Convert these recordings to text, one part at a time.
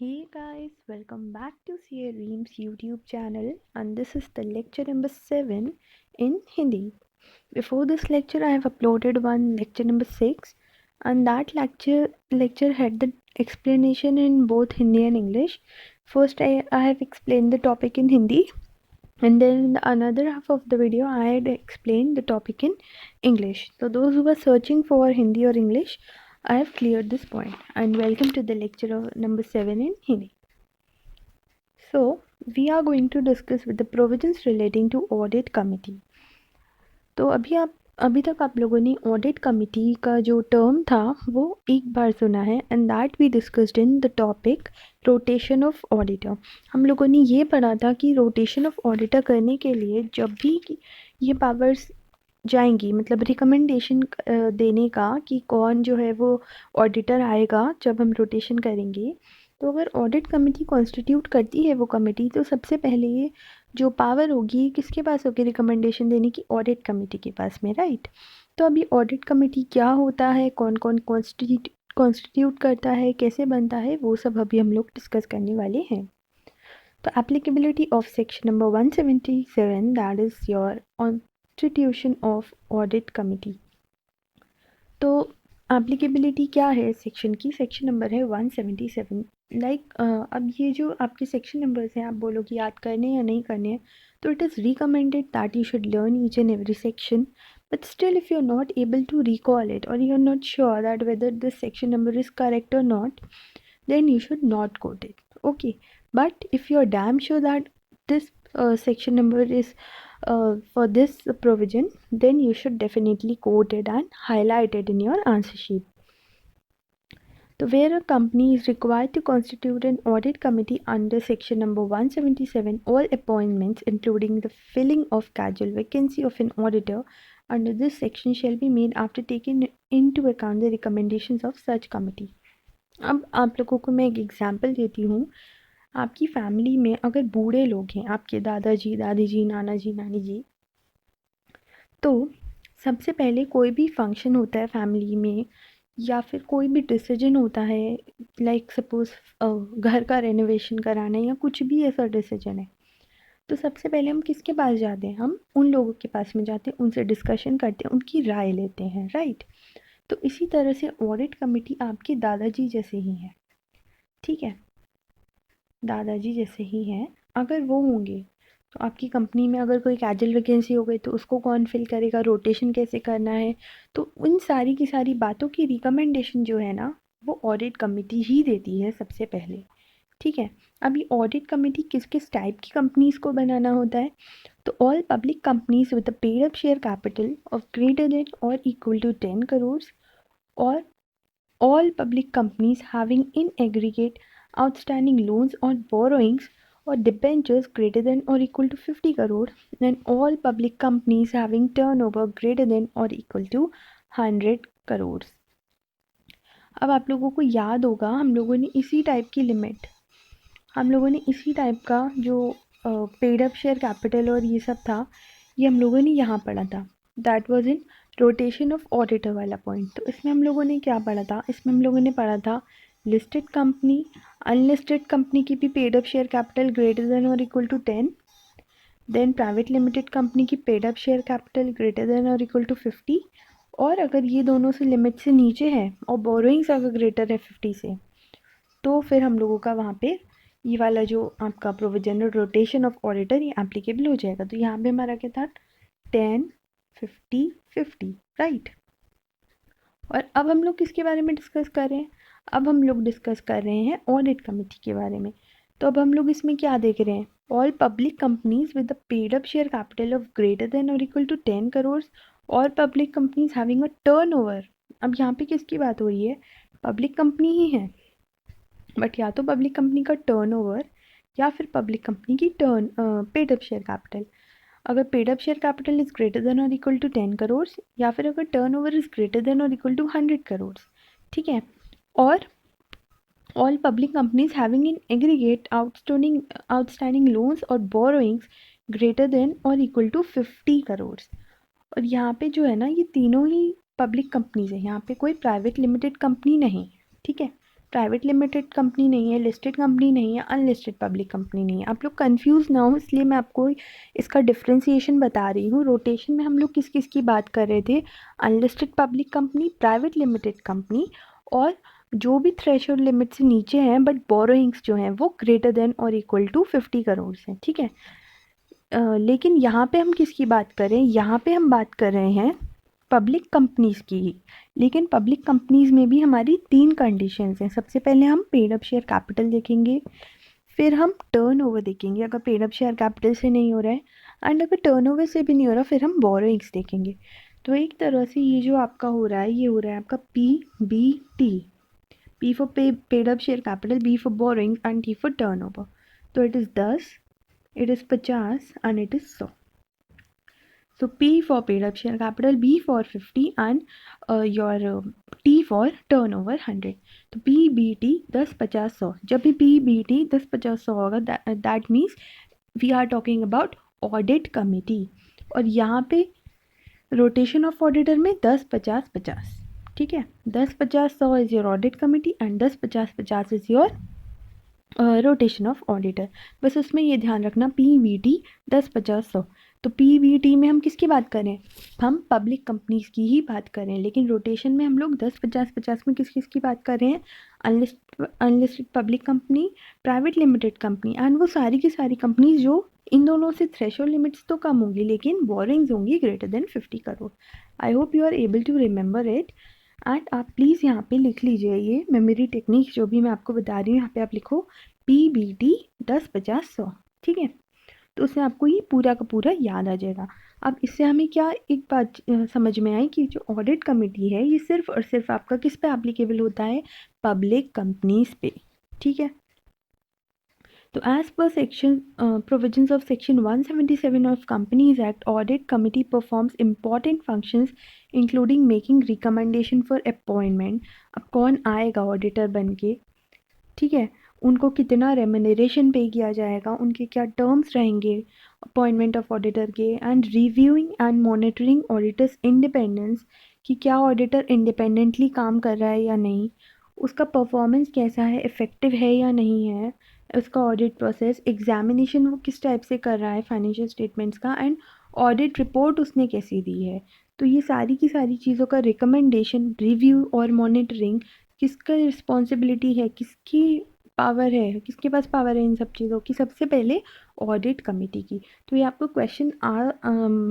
Hey guys, welcome back to CA Reams YouTube channel, and this is the lecture number 7 in Hindi. Before this lecture I have uploaded one lecture number 6, and that lecture had the explanation in both Hindi and English. First I have explained the topic in Hindi, and then in the another half of the video I had explained the topic in English. So those who were searching for Hindi or English, I have cleared this point. And welcome to the lecture of number 7 in Hindi. So we are going to discuss with the provisions relating to audit committee. तो अभी तक आप लोगों ने audit committee का जो term था वो एक बार सुना है, and that we discussed in the topic rotation of auditor. हम लोगों ने ये पढ़ा था कि रोटेशन ऑफ ऑडिटर करने के लिए जब भी ये पावर्स जाएंगी, मतलब रिकमेंडेशन देने का कि कौन जो है वो ऑडिटर आएगा जब हम रोटेशन करेंगे, तो अगर ऑडिट कमेटी कॉन्स्टिट्यूट करती है वो कमेटी, तो सबसे पहले ये जो पावर होगी किसके पास होगी रिकमेंडेशन देने की? ऑडिट कमेटी के पास में, राइट. तो अभी ऑडिट कमेटी क्या होता है, कौन कौन कॉन्स्टिट्यूट करता है, कैसे बनता है, वो सब अभी हम लोग डिस्कस करने वाले हैं. तो applicability of section number 177, that is your constitution of audit committee. तो एप्लीकेबिलिटी क्या है सेक्शन की? सेक्शन नंबर है 177. अब ये जो आपके सेक्शन नंबर्स हैं, आप बोलो कि याद करने या नहीं करने, तो it is recommended that you should learn each and every section, but still if you're not able to recall it, or you're not sure that whether this section number is correct or not, then you should not quote it. Okay, but if you're damn sure that this section number is for this provision, then you should definitely quote it and highlight it in your answer sheet. So where a company is required to constitute an audit committee under section number 177, all appointments including the filling of casual vacancy of an auditor under this section shall be made after taking into account the recommendations of such committee. अब आप लोगों को मैं एक example देती हूँ. आपकी family में अगर बूढ़े लोग हैं, आपके दादाजी, दादी जी, नाना जी, नानी जी, तो सबसे पहले कोई भी फंक्शन होता है फैमिली में, या फिर कोई भी डिसीजन होता है, लाइक सपोज घर का रेनोवेशन कराना है या कुछ भी ऐसा डिसीजन है, तो सबसे पहले हम किसके पास जाते हैं? हम उन लोगों के पास में जाते हैं, उनसे डिस्कशन करते हैं, उनकी राय लेते हैं, राइट. तो इसी तरह से ऑडिट कमेटी आपके दादाजी जैसे ही है, ठीक है, दादाजी जैसे ही हैं. अगर वो होंगे तो आपकी कंपनी में अगर कोई कैजुअल वैकेंसी हो गई तो उसको कौन फिल करेगा, रोटेशन कैसे करना है, तो उन सारी की सारी बातों की रिकमेंडेशन जो है ना, वो ऑडिट कमेटी ही देती है सबसे पहले, ठीक है. अभी ऑडिट कमेटी किस किस टाइप की कंपनीज को बनाना होता है? तो all public companies with a paid up share capital of greater than और इक्वल टू 10 करोड़, और all public companies having in aggregate outstanding loans or borrowings or debentures greater than or equal to 50 crore, and all public companies having turnover greater than or equal to 100 crores. अब आप लोगों को याद होगा हम लोगों ने इसी टाइप का जो पेड अप शेयर कैपिटल और ये सब था, ये हम लोगों ने यहाँ पढ़ा था. That was in rotation of auditor वाला पॉइंट. तो इसमें हम लोगों ने क्या पढ़ा था? इसमें हम लोगों ने पढ़ा था लिस्टेड कंपनी, अनलिस्टेड कंपनी की भी paid up share capital greater than और equal to 10, then private limited company की paid up share capital greater than और इक्वल टू 50, और अगर ये दोनों से लिमिट से नीचे है और बोरोइंग्स अगर ग्रेटर है 50 से, तो फिर हम लोगों का वहाँ पे ये वाला जो आपका प्रोविजनल रोटेशन ऑफ ऑडिटर ये एप्लीकेबल हो जाएगा. तो यहाँ पे हमारा क्या था? 10, 50, 50, राइट. और अब हम लोग किसके बारे में डिस्कस कर रहे हैं? अब हम लोग डिस्कस कर रहे हैं ऑडिट कमेटी के बारे में. तो अब हम लोग इसमें क्या देख रहे हैं? All public companies with the paid up share capital of greater than और इक्वल टू 10 करोड़, और public companies having a turnover. अब यहाँ पे किसकी बात हो रही है? पब्लिक कंपनी ही है, बट या तो पब्लिक कंपनी का टर्नओवर या फिर पब्लिक कंपनी की पेड अप शेयर कैपिटल. अगर paid up share capital is greater than और इक्वल टू 10 करोड़, या फिर अगर टर्नओवर इज ग्रेटर देन और इक्वल टू 100 करोड़, ठीक है. और all public companies having in aggregate outstanding loans और बोरोइंग्स ग्रेटर देन और इक्वल टू 50 करोड़. और यहाँ पे जो है ना, ये तीनों ही पब्लिक कंपनीज है, यहाँ पे कोई प्राइवेट लिमिटेड कंपनी नहीं, ठीक है. प्राइवेट लिमिटेड कंपनी नहीं है, लिस्टेड कंपनी नहीं है, अनलिस्टेड पब्लिक कंपनी नहीं है। आप लोग कंफ्यूज ना हो इसलिए मैं आपको इसका डिफ्रेंसिएशन बता रही हूँ। रोटेशन में हम लोग किस किस की बात कर रहे थे, unlisted public company, private limited company, और जो भी थ्रेशोल्ड लिमिट से नीचे हैं बट बोरोइंग्स जो हैं वो ग्रेटर देन और इक्वल टू 50 करोड़ हैं, ठीक है। लेकिन यहाँ पे हम किसकी बात कर रहे हैं, यहाँ पे हम बात कर रहे हैं पब्लिक कंपनीज़ की ही। लेकिन पब्लिक कंपनीज़ में भी हमारी 3 कंडीशंस हैं। सबसे पहले हम पेड अप शेयर कैपिटल देखेंगे, फिर हम टर्नओवर देखेंगे अगर पेड अप शेयर कैपिटल से नहीं हो रहा है, एंड अगर टर्नओवर से भी नहीं हो रहा फिर हम बोरोइंग्स देखेंगे। तो एक तरह से ये जो आपका हो रहा है, ये हो रहा है आपका PBT, P for paid up share capital, B for borrowing and T for turnover. तो it is 10, it is 50 and it is 100. So P for paid up share capital, B for 50 and your T for turnover 100. तो PBT 10, 50, 100, जब भी PBT 10, 50, 100 होगा that means we are talking about audit committee. और यहाँ पे rotation of auditor में 10, 50, 50, ठीक है। 10, 50, 100 is your audit committee and 10, 50, 50 is your rotation of auditor. बस उसमें ये ध्यान रखना PBT 10, 50, 100। तो PBT में हम किसकी बात करें, हम पब्लिक कंपनीज़ की ही बात करें, लेकिन रोटेशन में हम लोग 10, 50, 50 में किस किस की बात कर रहे हैं, unlisted public company, private limited company, and वो सारी की सारी कंपनीज जो इन दोनों से थ्रेशोल्ड लिमिट्स तो कम होंगी लेकिन बोरिंग्स होंगी greater than 50 crore. I hope you are able to remember it. And आप प्लीज़ यहाँ पे लिख लीजिए, ये मेमोरी टेक्निक जो भी मैं आपको बता रही हूँ यहाँ पे आप लिखो PBT 10, 50, 100, ठीक है। तो उससे आपको ये पूरा का पूरा याद आ जाएगा। अब इससे हमें क्या एक बात समझ में आई कि जो ऑडिट कमेटी है ये सिर्फ और सिर्फ आपका किस पे एप्लीकेबल होता है, पब्लिक कंपनीज पे, ठीक है। तो as per section provisions of section 177 of companies act, audit committee performs important functions including making recommendation for appointment. अब कौन आएगा ऑडिटर बन के, ठीक है, उनको कितना रेम्यूनरेशन पे किया जाएगा, उनके क्या टर्म्स रहेंगे अपॉइंटमेंट ऑफ ऑडिटर के, and reviewing and monitoring auditors independence, कि क्या ऑडिटर इंडिपेंडेंटली काम कर रहा है या नहीं, उसका परफॉर्मेंस कैसा है, इफ़ेक्टिव है या नहीं है, उसका ऑडिट प्रोसेस, एग्जामिनेशन वो किस टाइप से कर रहा है फाइनेंशियल स्टेटमेंट्स का, एंड ऑडिट रिपोर्ट उसने कैसी दी है। तो ये सारी की सारी चीज़ों का रिकमेंडेशन, रिव्यू और मॉनिटरिंग किसका रिस्पॉन्सिबिलिटी है, किसकी पावर है, किसके पास पावर है इन सब चीज़ों की, सबसे पहले ऑडिट कमेटी की। तो ये आपको क्वेश्चन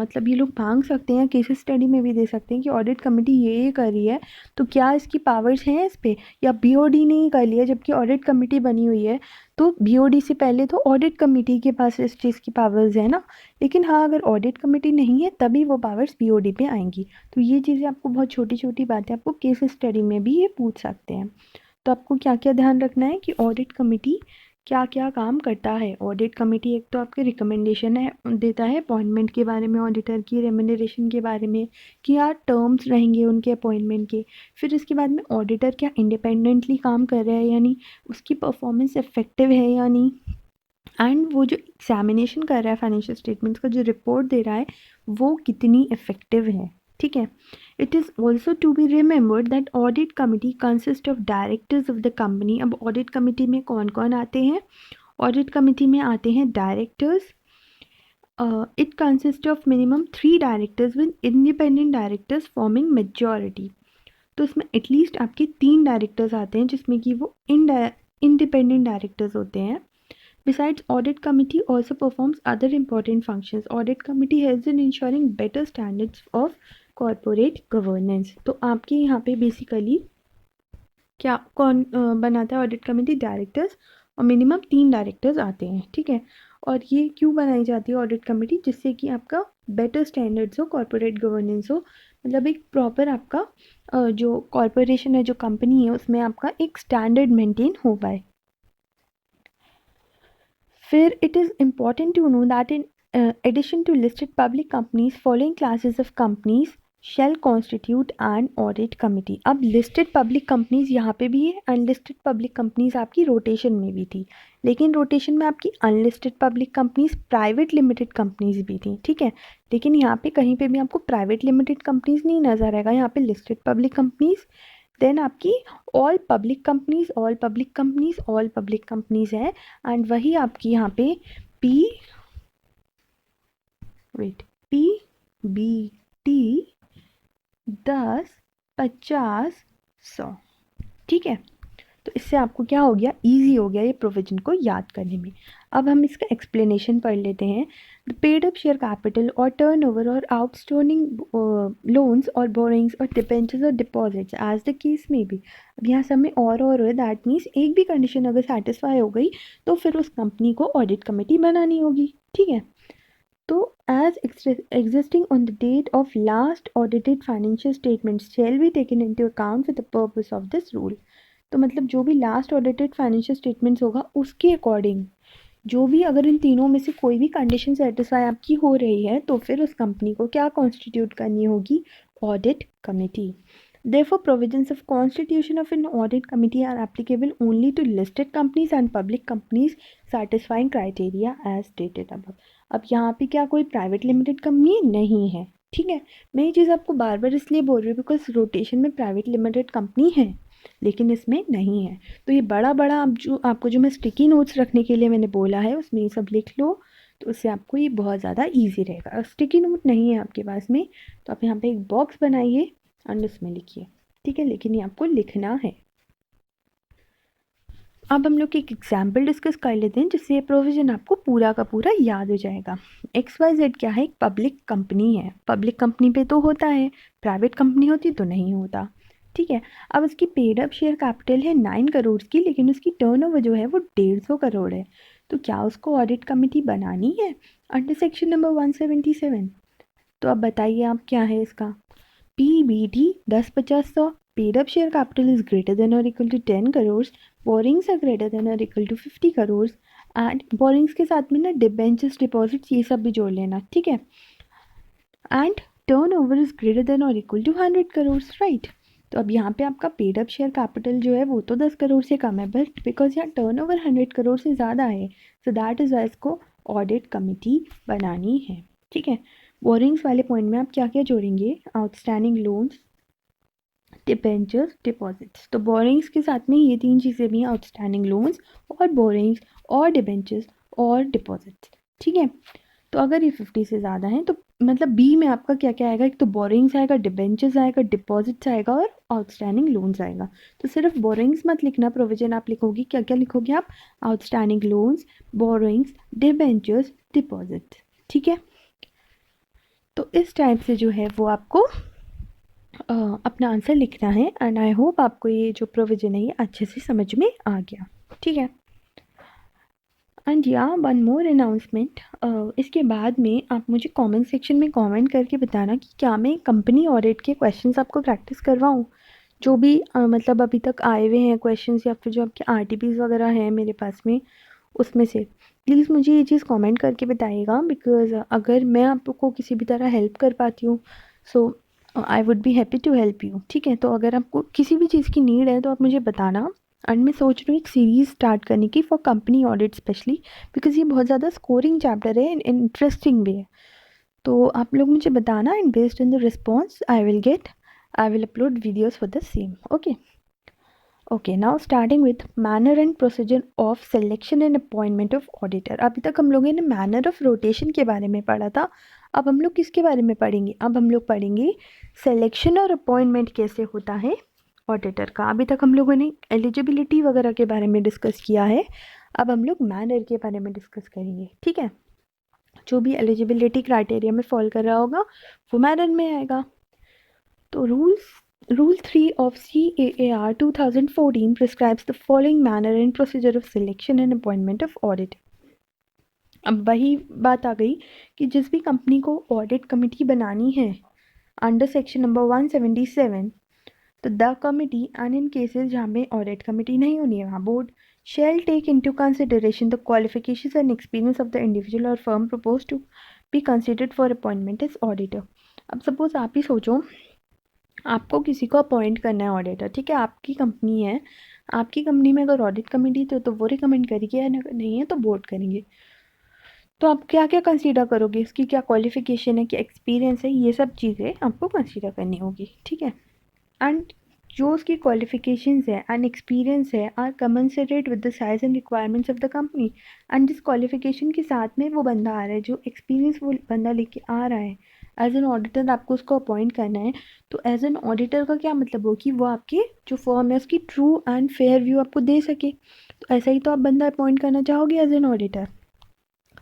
मतलब ये लोग मांग सकते हैं, केस स्टडी में भी दे सकते हैं कि ऑडिट कमेटी ये कर रही है तो क्या इसकी पावर्स हैं इस पर, या BOD ने ही कर लिया जबकि ऑडिट कमेटी बनी हुई है, तो BOD से पहले तो ऑडिट कमेटी के पास इस चीज़ की पावर्स है ना। लेकिन हाँ, अगर ऑडिट कमेटी नहीं है तभी वो पावर्स BOD पे आएंगी। तो ये चीज़ें आपको बहुत छोटी छोटी बातें आपको केस स्टडी में भी ये पूछ सकते हैं। तो आपको क्या क्या ध्यान रखना है कि ऑडिट कमेटी क्या क्या काम करता है। ऑडिट कमेटी एक तो आपके रिकमेंडेशन है देता है अपॉइंटमेंट के बारे में, ऑडिटर की रेम्यूनरेशन के बारे में, कि क्या टर्म्स रहेंगे उनके अपॉइंटमेंट के। फिर इसके बाद में ऑडिटर क्या इंडिपेंडेंटली काम कर रहा है यानी उसकी परफॉर्मेंस इफेक्टिव है या नहीं, एंड वो जो एग्जामिनेशन कर रहा है फाइनेंशियल स्टेटमेंट्स का जो रिपोर्ट दे रहा है वो कितनी इफेक्टिव है, ठीक है। It is also to be remembered that audit committee consist of directors of the company. अब ऑडिट कमिटी में कौन कौन आते हैं, ऑडिट कमिटी में आते हैं directors. It consist of minimum 3 directors with independent directors forming majority. तो इसमें एटलीस्ट आपके 3 डायरेक्टर्स आते हैं जिसमें कि वो इंडिपेंडेंट डायरेक्टर्स होते हैं। Besides, audit committee also performs other important functions. Audit committee helps in ensuring better standards of corporate governance. तो आपके यहाँ पे बेसिकली क्या कौन बनाता है ऑडिट कमेटी, डायरेक्टर्स, और मिनिमम 3 डायरेक्टर्स आते हैं, ठीक है। और ये क्यों बनाई जाती है ऑडिट कमेटी, जिससे कि आपका बेटर स्टैंडर्ड्स हो, कॉर्पोरेट गवर्नेंस हो, मतलब एक प्रॉपर आपका जो कॉरपोरेशन है, जो कंपनी है, उसमें आपका एक स्टैंडर्ड मेंटेन हो पाए। फिर it is important to know that in addition to listed public companies, following classes of companies shall constitute an audit committee. अब listed public companies यहाँ पे भी है, unlisted public companies आपकी रोटेशन में भी थी, लेकिन रोटेशन में आपकी unlisted public companies, private limited companies भी थी, ठीक है। लेकिन यहाँ पे कहीं पे भी आपको प्राइवेट लिमिटेड कंपनीज नहीं नज़र आएगा, यहाँ पे लिस्टेड पब्लिक कंपनीज, देन आपकी ऑल पब्लिक कंपनीज है, एंड वही आपकी यहाँ पे पी बी टी 10, 50, 100। ठीक है, तो इससे आपको क्या हो गया, ईजी हो गया ये प्रोविजन को याद करने में। अब हम इसका एक्सप्लेनेशन पढ़ लेते हैं। The paid up share capital और टर्नओवर और आउटस्टैंडिंग लोन्स और बोरिंग्स और डिबेंचर्स और डिपॉजिट्स एज द केस में भी। अब यहाँ सब में और है, दैट मीन्स एक भी कंडीशन अगर सेटिस्फाई हो गई तो फिर उस कंपनी को ऑडिट कमेटी बनानी होगी। ठीक है, तो as existing on the date of last audited financial statements shall be taken into account for the purpose of this rule। तो मतलब जो भी लास्ट ऑडिटेड फाइनेंशियल स्टेटमेंट्स होगा उसके अकॉर्डिंग जो भी, अगर इन तीनों में से कोई भी कंडीशन सेटिस्फाई आपकी हो रही है तो फिर उस कंपनी को क्या कॉन्स्टिट्यूट करनी होगी, audit committee. Therefore, provisions of constitution of an audit committee are applicable only to listed companies and public companies satisfying criteria as stated above। अब यहाँ पे क्या कोई प्राइवेट लिमिटेड कंपनी नहीं है। ठीक है, मैं ये चीज़ आपको बार बार इसलिए बोल रही हूँ बिकॉज रोटेशन में प्राइवेट लिमिटेड कंपनी है लेकिन इसमें नहीं है। तो ये बड़ा आप जो आपको जो मैं स्टिकी नोट्स रखने के लिए मैंने बोला है उसमें ये सब लिख लो, तो उससे आपको ये बहुत ज़्यादा ईजी रहेगा। स्टिकी नोट नहीं है आपके पास में तो आप यहाँ पे एक बॉक्स बनाइए एंड उसमें लिखिए। ठीक है, लेकिन ये आपको लिखना है। अब हम लोग एक एग्जाम्पल डिस्कस कर लेते हैं जिससे ये प्रोविज़न आपको पूरा का पूरा याद हो जाएगा। XYZ क्या है, एक पब्लिक कंपनी है। पब्लिक कंपनी पे तो होता है, प्राइवेट कंपनी होती तो नहीं होता। ठीक है, अब उसकी पेड अप शेयर कैपिटल है 9 करोड़ की, लेकिन उसकी टर्नओवर जो है वो 150 करोड़ है। तो क्या उसको ऑडिट कमेटी बनानी है अंडर सेक्शन नंबर 177? तो अब बताइए आप क्या है इसका। PBT 10, 50, 100। Paid up share capital is greater than और equal to 10 crore. Borrowings are greater than और equal to 50 crore. And borrowings के साथ में ना डिबेंचर्स, डिपॉजिट्स ये सब भी जोड़ लेना। ठीक है, and turn over is greater than और इक्वल टू 100 करोड़, राइट। तो अब यहाँ पे आपका पेड अप शेयर कैपिटल जो है वो तो 10 करोड़ से कम है, बट बिकॉज यहाँ टर्न ओवर 100 करोड़ से ज़्यादा है, सो दैट इज़ वाई इसको ऑडिट कमिटी बनानी है। ठीक है, बोरिंग्स वाले पॉइंट में आप क्या क्या जोड़ेंगे, आउटस्टैंडिंग लोन्स, डिबेंचर्स, डिपॉजिट्स। तो बोरिंग्स के साथ में ये तीन चीज़ें भी हैं, आउटस्टैंडिंग लोन्स और बोरिंग्स और डिबेंचर्स और डिपॉजिट्स। ठीक है, तो अगर ये 50 से ज़्यादा हैं तो मतलब बी में आपका क्या क्या आएगा, एक तो बोरिंग्स आएगा, डिबेंचर्स आएगा, डिपॉजिट्स आएगा और आउटस्टैंडिंग लोन्स आएगा। तो सिर्फ बोरिंग्स मत लिखना, प्रोविजन आप लिखोगे, क्या क्या लिखोगे आप, outstanding loans, borings, debentures, deposits. ठीक है, तो इस टाइप से जो है वो आपको अपना आंसर लिखना है। एंड आई होप आपको ये जो प्रोविजन है ये अच्छे से समझ में आ गया। ठीक है, एंड या वन मोर अनाउंसमेंट, इसके बाद में आप मुझे कमेंट सेक्शन में कमेंट करके बताना कि क्या मैं कंपनी ऑडिट के क्वेश्चंस आपको प्रैक्टिस करवाऊँ, जो भी मतलब अभी तक आए हुए हैं क्वेश्चंस या फिर जो आपके RTPs वगैरह हैं मेरे पास में उसमें से। प्लीज़ मुझे ये चीज़ कमेंट करके बताइएगा, बिकॉज़ अगर मैं आपको किसी भी तरह हेल्प कर पाती हूँ so I would be happy to help you. ठीक है, तो अगर आपको किसी भी चीज़ की नीड है तो आप मुझे बताना। एंड मैं सोच रही हूँ एक सीरीज़ स्टार्ट करने की for company audit specially, because ये बहुत ज़्यादा स्कोरिंग चैप्टर है, इंटरेस्टिंग भी है। तो आप लोग मुझे बताना and based on the response I will upload videos for the same. Okay, now starting with manner and procedure of selection and appointment of auditor. अभी तक हम लोगों ने मैनर ऑफ रोटेशन के बारे में पढ़ा था, अब हम लोग किसके बारे में पढ़ेंगे, अब हम लोग पढ़ेंगे सिलेक्शन और अपॉइंटमेंट कैसे होता है ऑडिटर का। अभी तक हम लोगों ने एलिजिबिलिटी वगैरह के बारे में डिस्कस किया है, अब हम लोग मैनर के बारे में डिस्कस करेंगे। ठीक है, जो भी एलिजिबिलिटी क्राइटेरिया में फॉल कर रहा होगा वो मैनर में आएगा। तो Rule 3 of CAAR 2014 prescribes the following manner and procedure of selection and appointment of auditor। अब वही बात आ गई कि जिस भी कंपनी को ऑडिट कमेटी बनानी है अंडर सेक्शन नंबर 177, तो the committee and in cases जहाँ में ऑडिट कमेटी नहीं होनी है वहाँ board shall take into consideration the qualifications and experience of the individual और firm propose to be considered for appointment as auditor. अब suppose आप ही सोचो आपको किसी को अपॉइंट करना है ऑडिटर। ठीक है, आपकी कंपनी है, आपकी कंपनी में अगर ऑडिट कमेटी तो वो रिकमेंड करेगी, या नहीं है तो बोर्ड करेंगे। तो आप क्या क्या कंसीडर करोगे, इसकी क्या क्वालिफिकेशन है, क्या एक्सपीरियंस है, ये सब चीज़ें आपको कंसीडर करनी होगी। ठीक है, एंड जो उसकी क्वालिफिकेशंस है एंड एक्सपीरियंस है are commensurate with the size and requirements of the company. And जिस क्वालिफिकेशन के साथ में वो बंदा आ रहा है, जो एक्सपीरियंस वो बंदा लेके आ रहा है, एज एन ऑडिटर आपको उसको अपॉइंट करना है। तो एज एन ऑडिटर का क्या मतलब हो कि वो आपके जो फर्म है उसकी ट्रू एंड फेयर व्यू आपको दे सके। तो ऐसा ही तो आप बंदा अपॉइंट करना चाहोगे as an auditor.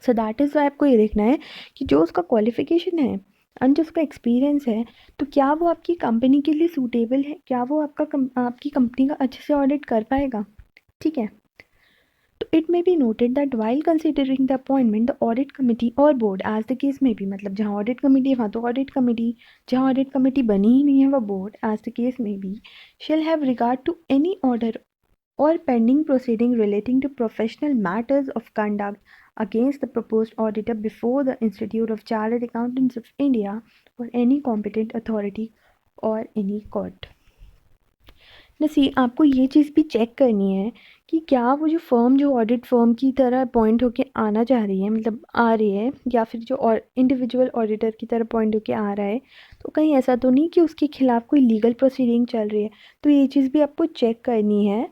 So that is why आपको ये देखना है कि जो उसका क्वालिफिकेशन है एंड जो उसका एक्सपीरियंस है, तो क्या वो आपकी कंपनी के लिए सूटेबल है, क्या वो आपकी कंपनी का अच्छे से ऑडिट कर पाएगा। ठीक है। तो it may be noted that while considering the appointment the audit committee और बोर्ड एज द केस में बी, मतलब जहाँ ऑडिट कमिटी है वहाँ तो ऑडिट कमिटी, जहाँ ऑडिट कमिटी बनी ही नहीं है वह बोर्ड, एज द केस में be shall have regard to any order or pending proceeding relating to professional matters of conduct against the proposed auditor before the Institute of Chartered Accountants of India or any competent authority or any court। नसी आपको ये चीज़ भी check करनी है कि क्या वो जो फर्म जो ऑडिट फर्म की तरह अपॉइंट होके आना चाह रही है, मतलब आ रही है, या फिर जो इंडिविजुअल ऑडिटर की तरह अपॉइंट होके आ रहा है, तो कहीं ऐसा तो नहीं कि उसके खिलाफ़ कोई लीगल प्रोसीडिंग चल रही है। तो ये चीज़ भी आपको चेक करनी है।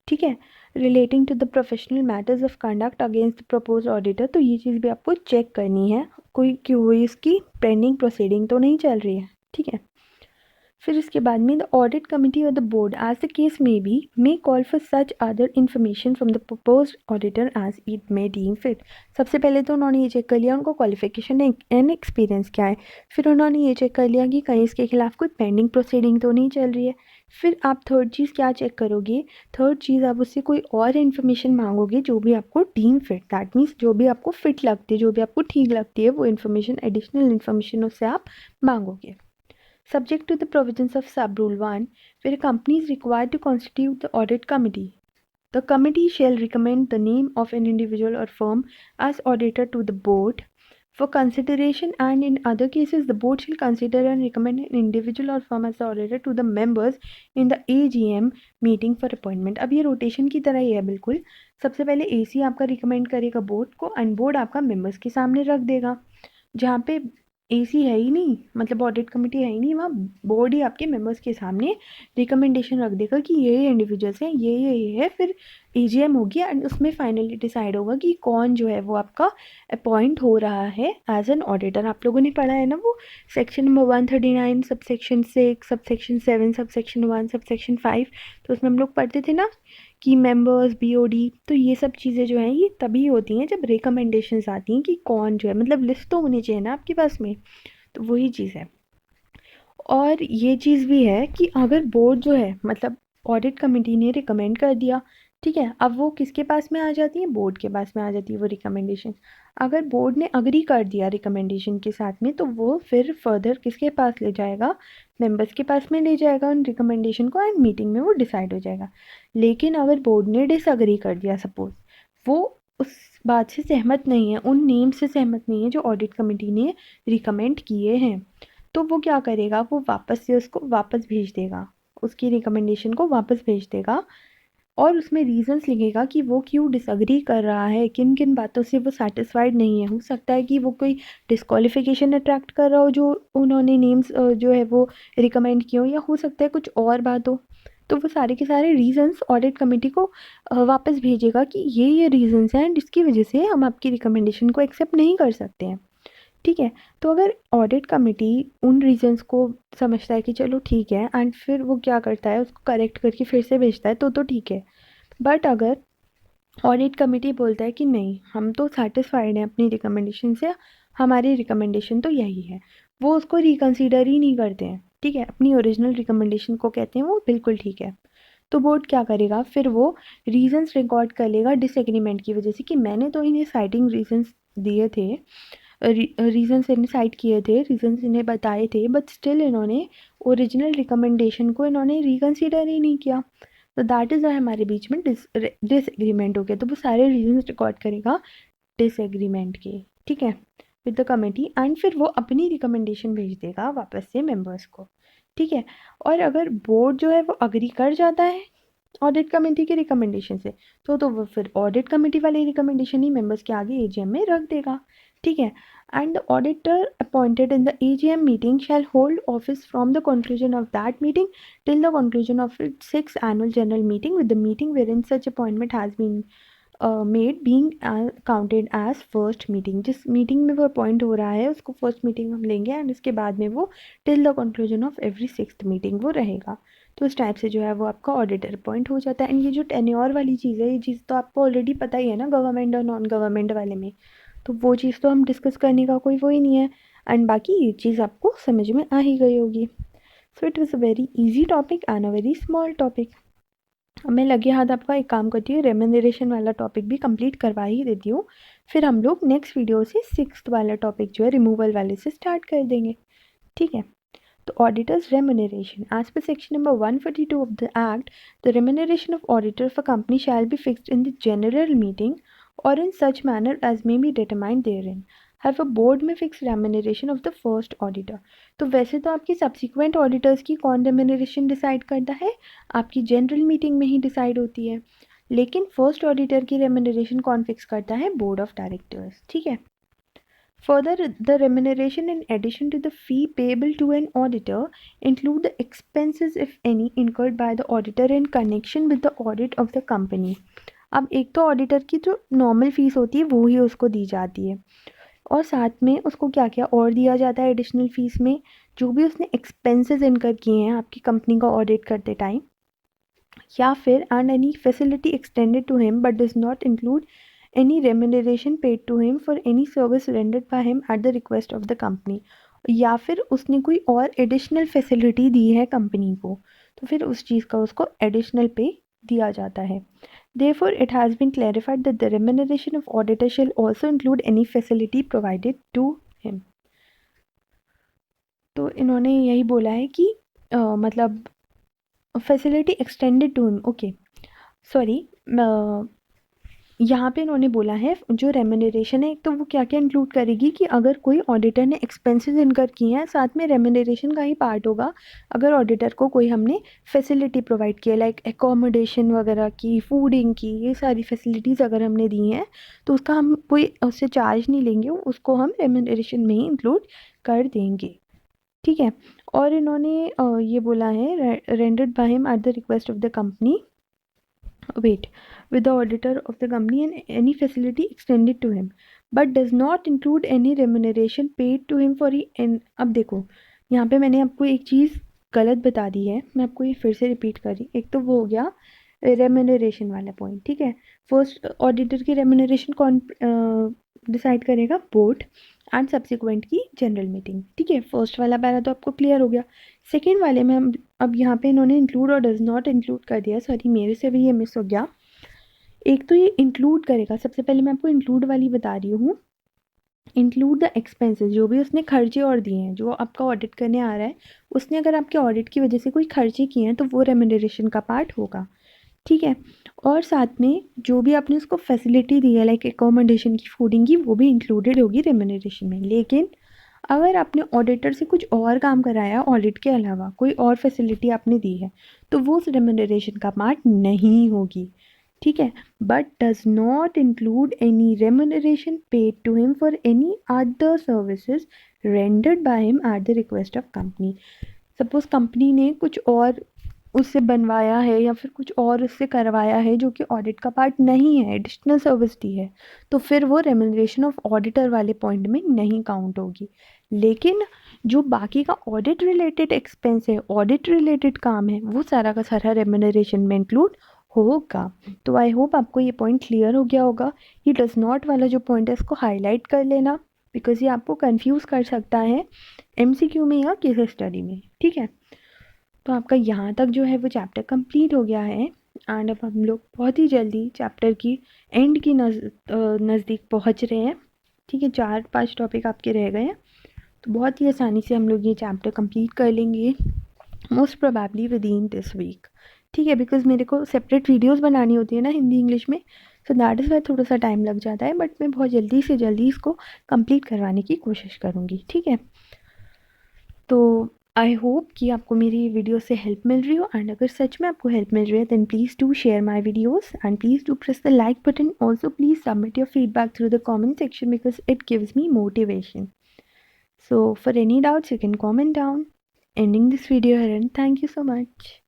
ठीक है। Relating to the professional matters of conduct against the propose auditor, तो ये चीज़ भी आपको चेक करनी है, कोई इसकी पेंडिंग प्रोसीडिंग तो नहीं चल रही है। ठीक है। फिर इसके बाद में द ऑडिट कमिटी और the board as the case may be may call for such other information from the propose auditor as it may deem fit. सबसे पहले तो उन्होंने ये चेक कर लिया उनको क्वालिफिकेशन एंड एक्सपीरियंस क्या है। फिर उन्होंने ये चेक कर लिया कि कहीं इसके खिलाफ कोई पेंडिंग प्रोसीडिंग तो नहीं चल रही है। फिर आप थर्ड चीज़ क्या चेक करोगे, थर्ड चीज़ आप उससे कोई और इन्फॉर्मेशन मांगोगे जो भी आपको डीम फिट, दैट मीन्स जो भी आपको फिट लगती है, जो भी आपको ठीक लगती है, वो इन्फॉर्मेशन एडिशनल इन्फॉर्मेशन उससे आप मांगोगे। Subject to the provisions of Sub-Rule 1, where a company is required to constitute the audit committee, the committee shall recommend the name of an individual or firm as auditor to the board for consideration, and in other cases the board shall consider and recommend an individual or firm as the auditor to the members in the AGM meeting for appointment। अब ये rotation की तरह ही है बिल्कुल। सबसे पहले AC आपका recommend करेगा बोर्ड को एंड बोर्ड आपका मेंबर्स के सामने रख देगा। जहाँ पे एसी है ही नहीं, मतलब ऑडिट कमेटी है ही नहीं, वहाँ बोर्ड ही आपके मेंबर्स के सामने रिकमेंडेशन रख देगा कि ये इंडिविजुअल्स हैं, ये है। फिर एजीएम होगी एंड उसमें फाइनली डिसाइड होगा कि कौन जो है वो आपका अपॉइंट हो रहा है एज एन ऑडिटर। आप लोगों ने पढ़ा है ना वो section number 139 subsection 6 subsection 7 subsection 1 subsection 5, तो उसमें हम लोग पढ़ते थे ना कि मेंबर्स बीओडी। तो ये सब चीज़ें जो हैं ये तभी होती हैं जब रिकमेंडेशंस आती हैं कि कौन जो है, मतलब लिस्ट तो होनी चाहिए ना आपके पास में, तो वही चीज़ है। और ये चीज़ भी है कि अगर बोर्ड जो है, मतलब ऑडिट कमेटी ने रिकमेंड कर दिया, ठीक है, अब वो किसके पास में आ जाती है, बोर्ड के पास में आ जाती है वो रिकमेंडेशन। अगर बोर्ड ने अग्री कर दिया रिकमेंडेशन के साथ में, तो वो फिर फर्दर किसके पास ले जाएगा, मेंबर्स के पास में ले जाएगा उन रिकमेंडेशन को एंड मीटिंग में वो डिसाइड हो जाएगा। लेकिन अगर बोर्ड ने डिसअग्री कर दिया, सपोज वो उस बात से सहमत नहीं है, उन नेम से सहमत नहीं है जो ऑडिट कमेटी ने रिकमेंड किए हैं, तो वो क्या करेगा, वो वापस से उसको वापस भेज देगा, उसकी रिकमेंडेशन को वापस भेज देगा और उसमें रीजंस लिखेगा कि वो क्यों डिसअग्री कर रहा है, किन किन बातों से वो सेटिस्फाइड नहीं है। हो सकता है कि वो कोई डिस्क्वालिफिकेशन अट्रैक्ट कर रहा हो जो उन्होंने नेम्स जो है वो रिकमेंड किए हो, या हो सकता है कुछ और बात हो। तो वो सारे के सारे रीजंस ऑडिट कमेटी को वापस भेजेगा कि ये रीजंस हैं जिसकी वजह से हम आपकी रिकमेंडेशन को एक्सेप्ट नहीं कर सकते हैं। ठीक है। तो अगर ऑडिट कमेटी उन रीजंस को समझता है कि चलो ठीक है, एंड फिर वो क्या करता है, उसको करेक्ट करके फिर से भेजता है, तो ठीक है। बट अगर ऑडिट कमेटी बोलता है कि नहीं, हम तो सेटिस्फाइड हैं अपनी रिकमेंडेशन से, हमारी रिकमेंडेशन तो यही है, वो उसको रिकन्सिडर ही नहीं करते हैं। ठीक है, अपनी ओरिजिनल रिकमेंडेशन को कहते हैं वो बिल्कुल ठीक है। तो बोर्ड क्या करेगा, फिर वो रीजंस रिकॉर्ड कर लेगा डिसएग्रीमेंट की वजह से कि मैंने तो इन्हें साइटिंग रीजंस दिए थे, रीजंस इन्हें साइट किए थे, रीजंस इन्हें बताए थे, बट स्टिल इन्होंने ओरिजिनल रिकमेंडेशन को इन्होंने रिकन्सिडर ही नहीं किया। तो दैट इज़ हमारे बीच में डिसएग्रीमेंट हो गया। तो वो सारे रीजंस रिकॉर्ड करेगा डिसएग्रीमेंट के, ठीक है, विद द कमेटी, एंड फिर वो अपनी रिकमेंडेशन भेज देगा वापस से मेंबर्स को। ठीक है। और अगर बोर्ड जो है वो अग्री कर जाता है ऑडिट कमेटी के रिकमेंडेशन से, तो वो फिर ऑडिट कमेटी वाली रिकमेंडेशन ही मेंबर्स के आगे एजीएम में रख देगा। ठीक है। And the auditor appointed in the AGM meeting shall hold office from the conclusion of that meeting till the conclusion of its 6th annual general meeting with the meeting wherein such appointment has been made being counted as first meeting. जिस meeting में वो appoint हो रहा है उसको first meeting हम लेंगे and उसके बाद में वो till the conclusion of every 6th meeting वो रहेगा। तो इस टाइप से जो है वो आपका ऑडिटर अपॉइंट हो जाता है। एंड ये जो टेन्योर वाली चीज़ है, ये चीज़ तो आपको ऑलरेडी पता ही है ना गवर्नमेंट और नॉन गवर्नमेंट वाले में, तो वो चीज़ तो हम डिस्कस करने का कोई वो ही नहीं है। एंड बाकी ये चीज़ आपको समझ में आ ही गई होगी। So it was a very easy topic and a very small topic. अब मैं लगे हाथ आपका एक काम करती हूँ, रेम्यूनरेशन वाला टॉपिक भी कंप्लीट करवा ही देती हूँ, फिर हम लोग नेक्स्ट वीडियो से 6th वाला टॉपिक जो है रिमूवल वाले से स्टार्ट कर देंगे। ठीक है। तो auditors remuneration as per section number 142 of the act, the remuneration of auditor for company shall be fixed in the general meeting और in such manner as may be determined therein. Have a board में fix remuneration of the first auditor. तो वैसे तो आपकी subsequent auditors की कौन remuneration decide करता है, आपकी जनरल मीटिंग में ही डिसाइड होती है, लेकिन फर्स्ट ऑडिटर की रेम्यूनरेशन कौन फिक्स करता है, बोर्ड ऑफ डायरेक्टर्स। ठीक है। Further, the remuneration in addition to the fee payable to an auditor include the expenses, if any, incurred by the auditor in connection with the audit of the company. अब एक तो auditor की जो normal fees होती है वो ही उसको दी जाती है, और साथ में उसको क्या क्या और दिया जाता है एडिशनल फीस में, जो भी उसने एक्सपेंसेस इनकर किए हैं आपकी कंपनी का ऑडिट करते टाइम, या फिर and any facility extended to him but does not include any remuneration paid to him for any service rendered by him at the request of the company, या फिर उसने कोई और एडिशनल फैसिलिटी दी है company को, तो फिर उस चीज़ का उसको एडिशनल पे दिया जाता है। Therefore, it has been clarified that the remuneration of auditor shall also include any facility provided to him. तो इन्होंने यही बोला है कि मतलब facility extended to him, okay sorry, यहाँ पे इन्होंने बोला है जो रेम्यूनरेशन है एक तो वो क्या क्या इंक्लूड करेगी कि अगर कोई ऑडिटर ने एक्सपेंसेस इनकर किए हैं, साथ में रेम्यूनरेशन का ही पार्ट होगा अगर ऑडिटर को कोई हमने फैसिलिटी प्रोवाइड किया लाइक एकोमोडेशन वगैरह की, फूडिंग की, ये सारी फैसिलिटीज़ अगर हमने दी हैं तो उसका हम कोई उससे चार्ज नहीं लेंगे, उसको हम रेम्यूनरेशन में ही इंक्लूड कर देंगे। ठीक है। और इन्होंने ये बोला है rendered by him at the request of the company, wait, with the auditor of the company and any facility extended to him but does not include any remuneration paid to him for अब देखो यहाँ पे मैंने आपको एक चीज़ गलत बता दी है, मैं आपको ये फिर से रिपीट कर रही। एक तो वो हो गया रेम्यूनरेशन वाला पॉइंट, ठीक है। फर्स्ट ऑडिटर की रेम्यूनरेशन कौन डिसाइड करेगा, बोर्ड, एंड सब्सिक्वेंट की जनरल मीटिंग। ठीक है, फर्स्ट वाला पैरा तो आपको क्लियर हो गया। सेकेंड वाले में हम अब यहाँ पे इन्होंने इंक्लूड और डज नॉट इंक्लूड कर दिया, सॉरी मेरे से भी ये मिस हो गया। एक तो ये इंक्लूड करेगा, सबसे पहले मैं आपको इंक्लूड वाली बता रही हूँ। इंक्लूड द एक्सपेंसेस, जो भी उसने खर्चे और दिए हैं, जो आपका ऑडिट करने आ रहा है उसने अगर आपके ऑडिट की वजह से कोई खर्चे किए हैं तो वो रेम्यूनरेशन का पार्ट होगा। ठीक है। और साथ में जो भी आपने उसको फैसिलिटी दी है लाइक एकोमोडेशन की, फूडिंग की, वो भी इंक्लूडेड होगी रेम्यूनरेशन में। लेकिन अगर आपने ऑडिटर से कुछ और काम कराया, ऑडिट के अलावा कोई और फैसिलिटी आपने दी है, तो वो उस रेम्यूनरेशन का पार्ट नहीं होगी। ठीक है। But does not include any remuneration paid to him for any other services rendered by him at the request of company. Suppose company ने कुछ और उससे बनवाया है या फिर कुछ और उससे करवाया है जो कि ऑडिट का पार्ट नहीं है, एडिशनल सर्विस दी है, तो फिर वो रेम्यूनरेशन ऑफ ऑडिटर वाले पॉइंट में नहीं काउंट होगी। लेकिन जो बाकी का ऑडिट रिलेटेड एक्सपेंस है, ऑडिट रिलेटेड काम है, वो सारा का सारा रेम्यूनरेशन में इंक्लूड होगा। तो आई होप आपको ये पॉइंट क्लियर हो गया होगा। ये डज नॉट वाला जो पॉइंट है इसको हाईलाइट कर लेना, बिकॉज ये आपको कंफ्यूज कर सकता है MCQ में या केस स्टडी में। ठीक है। तो आपका यहाँ तक जो है वो चैप्टर कंप्लीट हो गया है एंड अब हम लोग बहुत ही जल्दी चैप्टर की एंड की नज़दीक पहुँच रहे हैं। ठीक है, 4-5 टॉपिक आपके रह गए हैं, तो बहुत ही आसानी से हम लोग ये चैप्टर कंप्लीट कर लेंगे, most probably within this week. ठीक है, बिकॉज मेरे को सेपरेट वीडियोस बनानी होती है ना हिंदी इंग्लिश में, सो दैट इज़ वाई थोड़ा सा टाइम लग जाता है, बट मैं बहुत जल्दी से जल्दी इसको कंप्लीट करवाने की कोशिश करूँगी। ठीक है। तो आई होप कि आपको मेरी वीडियो से हेल्प मिल रही हो, एंड अगर सच में आपको हेल्प मिल रही है then please do share my videos and please do press the like button. Also please submit your feedback through the comment section because it gives me motivation. So for any doubts you can comment down. Ending this video here and thank you so much.